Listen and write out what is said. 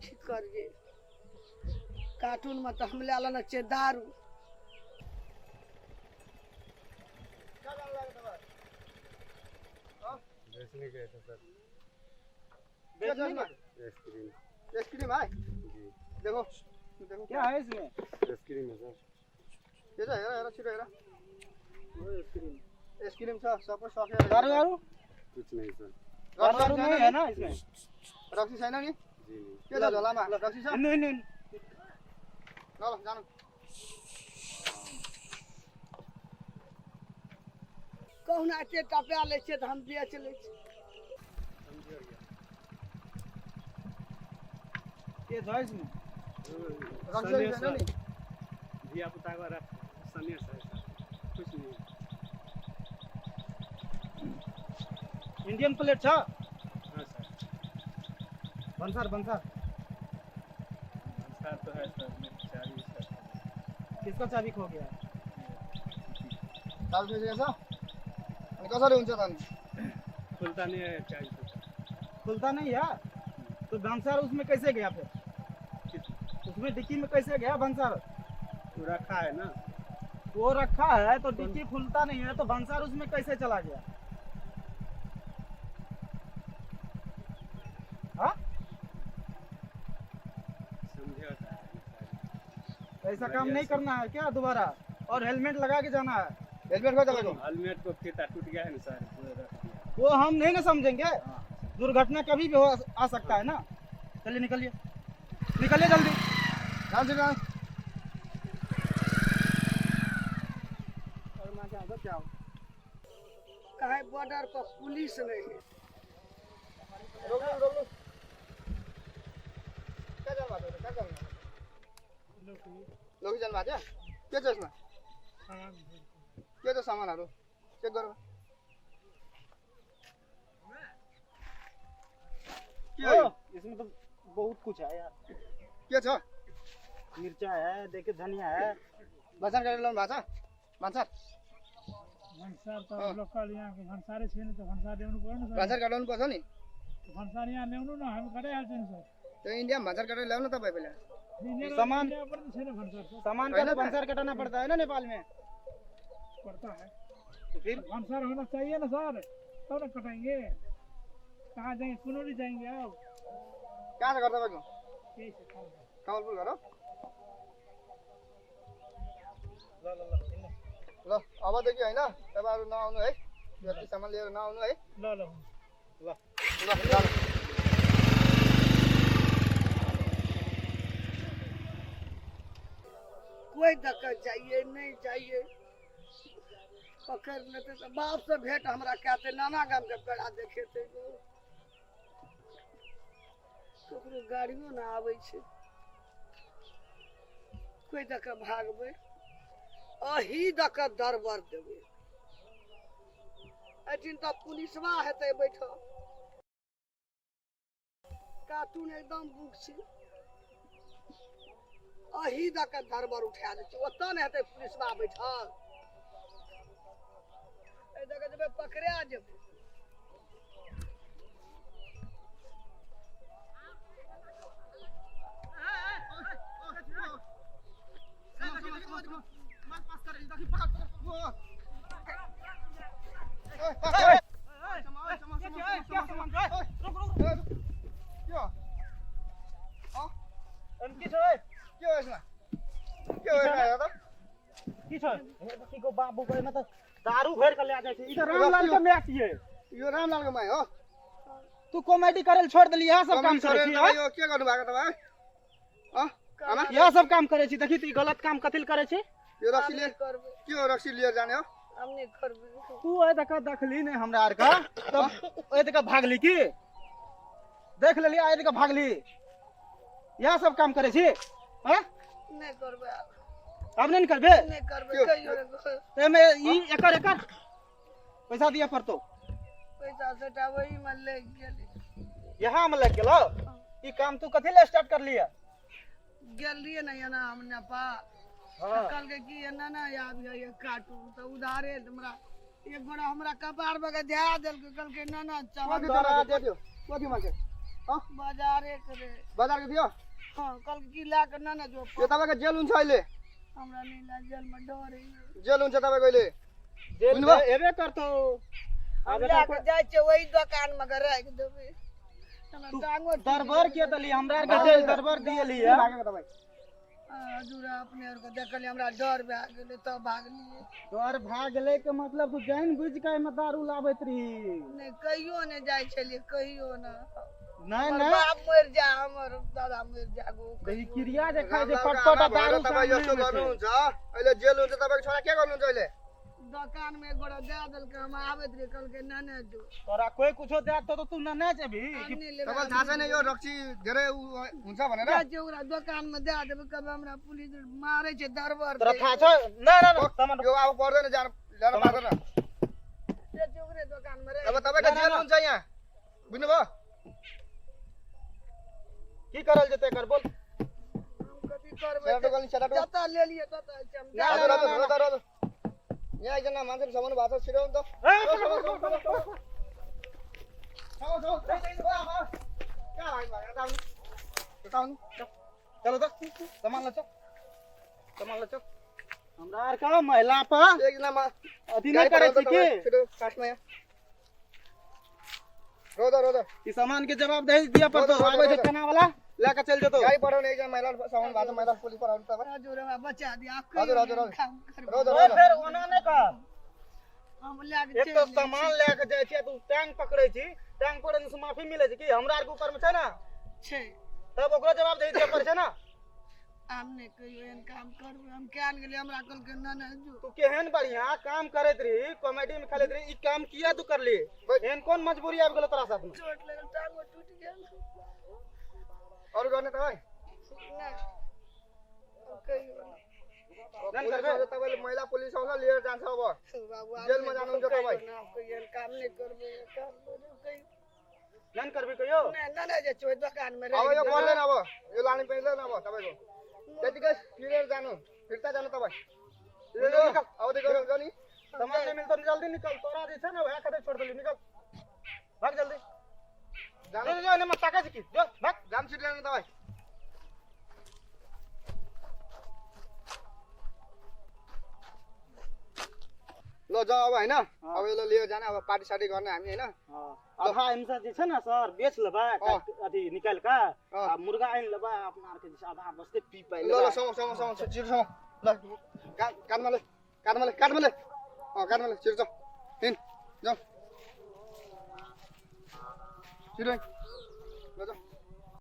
ठीक करिए कार्टून में तो हम ले चे दारू बेचने गए थे सर। आइसक्रीम आइसक्रीम है जी देखो देखो क्या है इसमें? आइसक्रीम है सर। ये तो हेरा हेरा छिटो हेरा आइसक्रीम आइसक्रीम छ सबै सकेर दारू दारू कुछ नहीं सर। दारू नहीं है ना इसमें? रक्सी छैन नि जी नहीं। के छ झोलामा रक्सी छ नहीं नहीं ल ल जानु कहना के टपा ले छे तो हम बेच ले छे ये था इसमें? रक्सी छैन नि धिया पुता को रख सनेर सर कुछ नहीं। इंडियन प्लेट था? हाँ सर। बंसार बंसार संस्कार तो है सर मेरी चाबी सर। किसका चाबी खो गया? दाल बेचेको छ अनि कसरी हुन्छ त अनि खुलता नहीं है चाबी तो सर। खुलता नहीं है तो बंसार उसमें कैसे गया फिर? उसमें डिक्की में कैसे गया बंसार? वो रखा है ना। वो रखा है तो डिक्की खुलता नहीं है तो बंसार उसमें कैसे चला गया? हाँ समझे होता है। ऐसा काम नहीं करना है क्या दोबारा? और हेलमेट लगा के जाना है। हेलमेट को तपाईको हेलमेट को फीता टूट गया है ना सर पूरा रख दिया। वो हम नहीं ना समझेंगे। दुर्घटना कभी भी आ सकता है ना। चलिए निकलिए निकलिए जल्दी। जान्छु न और मैं क्या क्या हो? कहे बॉर्डर पर पुलिस नहीं है रोक्नु रोक्नु कहाँ जानु भएको कहाँ जानु लोकी जानु भएको के छ यसमा के छ सामानहरू चेक गरौँ के हो यो? इसमें तो बहुत कुछ है यार। के छ मिर्चा है देखिए धनिया है। भन्सार गरेर ल्याउनु भएको छ भन्सार भन्सार त लोकल यहाँको भन्सारै छैन त भन्सार ल्याउनु पर्यो नि सर भन्सार काटाउनु पर्छ नि भन्सार यहाँ ल्याउनु न हामी गराइहाल्छौँ नि सर त्यो इन्डियामा भन्सार काटेर ल्याउनु तपाईँ पहिला सामान पनि छैन भन्सार सर सामान का तो बंसार कटाना पड़ता है ना नेपाल में। पड़ता है तो फिर भन्सार होना चाहिए ना सर तब न कटाएंगे कहाँ जाएंगे कुनौली जाएंगे आप कहाँ छ घर तपाईँको यही से खाओ। कमलपुर घर हो ल अबदेखि होइन तपाईँहरू नआउनु है यति सामान लिएर नआउनु है ल ल ल जानु कोई दिक्कत चाहिए नहीं चाहिए पकड़ लेते तो बाप से भेंट हमरा कहते नाना गाम के पेड़ा देखे थे ककरो गाड़ियों ना आवे छे कोई दक भागबे अही दक दरबर देबे अठिन तो पुलिसवा हेते बैठल कार्टून एकदम बुक छे अही दक दरबर उठा दे ओतऽ ने हेते पुलिसवा बैठल ए दक जेबे पकड़ा जेबे बाबू को मतलब दारू भर कर ले आ जाए इधर रामलाल के मैच ये यो रामलालको माई हो तू कॉमेडी करल छोड़ दिली यह सब काम करे छी यो के गर्नु भएको तपाईँ आमा यह सब काम करे छी देखी तू गलत काम कथिल करे छी यो रक्सी लिएर के हो रक्सी लिएर जाने हो हमने करबे तू ए तक देखली नहीं हमरा आर का तब ए तक भागली की देख लेली आ तक भागली यह सब काम करे छी हां नहीं करबे अब नहीं करबे नहीं करबे कहियो रे ते में ई एकर एकर पैसा दिया पड़तो पैसा सेटा वही में ले गेली यहाँ में लग गेलो ई काम तू कथि ले स्टार्ट कर लिया गेल रहिए ना ना हम नेपाल हां कल के की ना ना याद ये कार्टून तो उधारे हमरा एक गोड़ा हमरा कपार में के ध्या देल के कल के ना ना चावल दे दियो कति मान्छे बाजारे करे बाजार के थियो हाँ कल की ला कर ना जो यो तपाईको जेल हुन्छ अहिले हमरा नहीं ला जेल में डर है जेल हुन्छ तपाईको अहिले जेल बुझ्नुभयो? एबे करतो हम ला के जाय छे वही दुकान में कर रख देबे हमरा टांगो दरबार के दली हमरा के जेल दरबार दियली है भागेको तपाई हजुर अपने और को देखली हमरा डर भाग गेले तब भागली तोर भाग ले के मतलब तू जान बुझ के में दारू लाबैत रही नहीं कहियो ने जाय छलिए कहियो ना नहीं हमर नहीं बाप मर जा हमर दादा मर जा गो दही क्रिया देखाइ दे राम फटफट राम दारू तपाईँ यस्तो गर्नुहुन्छ अहिले जेल हुन्छ तपाईको छोरा के गर्नुहुन्छ अहिले दुकान में गोड़ा दे दल के हम आवत रे कल के नाने जो तोरा कोई कुछो दे तो तू न नै जेबी हमने ले तपाईलाई थाहा छैन यो रक्सी धेरै हुन्छ भनेर जे ओकरा दुकान में दे देबे कब हमरा पुलिस मारे छे दरबार तोरा थाहा छ न न न तमन यो अब पर्दैन जान पार्दैन जे ओकरे दुकान में रे अब तपाईको जेल हुन्छ यहाँ बुझ्नुभयो की करल जते कर बोल हम कथि करबे सेराटो गल्नी सेराटो जता ले लिए तता हम हजुर हजुर रोदा रोदा यहाँ एकजना मान्छेले सामान भएको छ छिटो त चलो त सामान ल चल हमरा आर का महिला पर एकजनामा अथि न करे छी की छिटो काठमा यहाँ रोदा रोदा ई सामान के जवाब दे दिया पर तो आबै छै थाना वाला लेके चल जतो गाडी पठाउने एकजना महिला सामान भएको छ महिला पुलिस पठाउनु तपाईँ हजुर हमरा बचा दिया हजुर, हजुर, हजुर। काम करबे रोदा ओए रोदा फेर ओना नै कर हम लाग एक तो सामान लेके जाय छी तू टैंक पकड़ै छी टैंक पकड़े से माफी मिले छै की हमरा आर के ऊपर में छै ना छे तब ओकरो जवाब दे दिया पर छै ना हमने कहियो एहन काम करबे हम केन गेली हमरा कल के नाने जो तू केहन बढ़िया काम करैत रही कॉमेडी में खेलैत रही ई काम किया तू करली एहन कोन मजबूरी आबि गेलो तोरा साथ में चोट लगल टांगो टूट गेल अरू गर्ने तपाईँ नहीं कहियो नन करबे तपाईँले महिला पुलिस आउँछ लिएर जान्छ अब बाबू जेलमा जानुहुन्छ तपाईँ कहियो काम नहीं करबे काम कहियो नन करबी कहियो नहीं ना जे चोय दुकान में अब यो रह पर्दैन अब यो लाने पाइँदैन अब तपाईँको त्यतिकै फिरेर जानु फिर्ता जानु तपाईँ अब देखो नि सामान नहीं मिलतो जल्दी निकल तोरा जे छै ना वह कदे छोड़ देली निकल भाग जल्दी जानु जो ने मत ताका छी जो भाग जाम छिट जानु तपाईँ ल जाऊ अब होइन अब यसलाई लिएर जाने अब पार्टी सार्टी गर्ने हामी होइन आधा हिंसा जे छै ना सर बेच लेबा अथी निकाल का आ मुर्गा आइन लेबा अपना आर के जे आधा बस्ते पी पाइ ल ल सम छिटो सम ल काटमा ले काटमा ले छिटो हिँड जाऊ छिटो